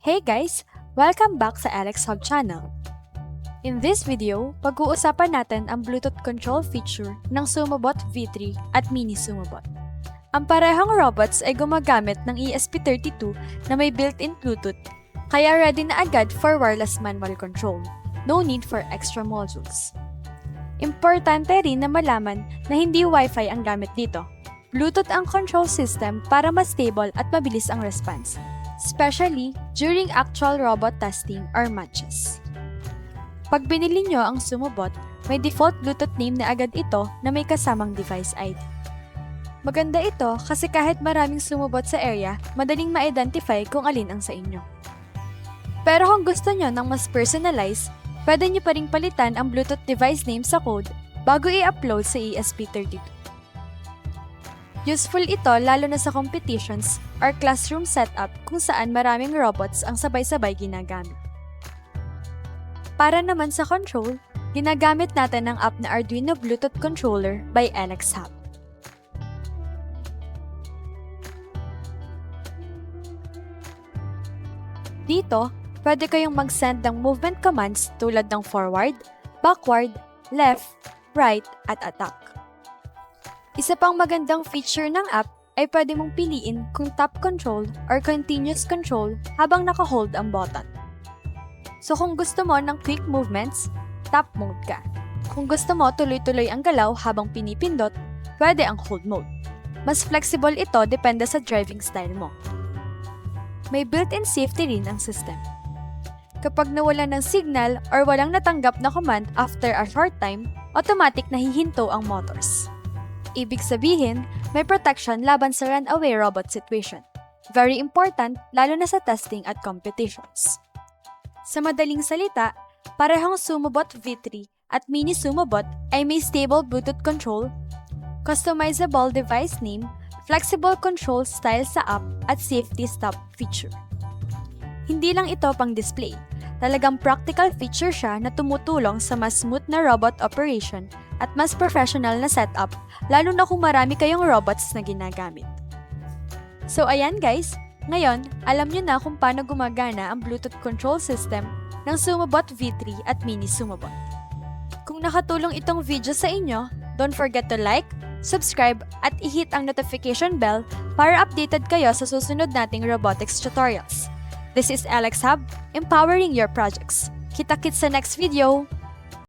Hey guys! Welcome back sa Alex Hub channel. In this video, pag-uusapan natin ang Bluetooth control feature ng SumoBot V3 at Mini SumoBot. Ang parehong robots ay gumagamit ng ESP32 na may built-in Bluetooth, kaya ready na agad for wireless manual control. No need for extra modules. Importante rin na malaman na hindi Wi-Fi ang gamit dito. Bluetooth ang control system para mas stable at mabilis ang response, especially during actual robot testing or matches. Pag binili nyo ang SumoBot, may default Bluetooth name na agad ito na may kasamang device ID. Maganda ito kasi kahit maraming SumoBot sa area, madaling ma-identify kung alin ang sa inyo. Pero kung gusto nyo ng mas personalized, pwede nyo pa ring palitan ang Bluetooth device name sa code bago i-upload sa ESP32. Useful ito lalo na sa competitions or classroom setup kung saan maraming robots ang sabay-sabay ginagamit. Para naman sa control, ginagamit natin ang app na Arduino Bluetooth Controller by Alex Hub. Dito, pwede kayong mag-send ng movement commands tulad ng forward, backward, left, right, at attack. Isa pang magandang feature ng app ay pwede mong piliin kung tap control or continuous control habang naka-hold ang button. So kung gusto mo ng quick movements, tap mode ka. Kung gusto mo tuloy-tuloy ang galaw habang pinipindot, pwede ang hold mode. Mas flexible ito depende sa driving style mo. May built-in safety rin ang system. Kapag nawala ng signal or walang natanggap na command after a short time, automatic nahihinto ang motors. Ibig sabihin, may protection laban sa runaway robot situation. Very important lalo na sa testing at competitions. Sa madaling salita, parehong SumoBot V3 at Mini SumoBot ay may stable Bluetooth control, customizable device name, flexible control style sa app at safety stop feature. Hindi lang ito pang display. Talagang practical feature siya na tumutulong sa mas smooth na robot operation at mas professional na setup, lalo na kung marami kayong robots na ginagamit. So ayan guys, ngayon, alam nyo na kung paano gumagana ang Bluetooth control system ng SumoBot V3 at Mini SumoBot. Kung nakatulong itong video sa inyo, don't forget to like, subscribe, at i-hit ang notification bell para updated kayo sa susunod nating robotics tutorials. This is Alex Hub, empowering your projects. Kita-kits sa next video!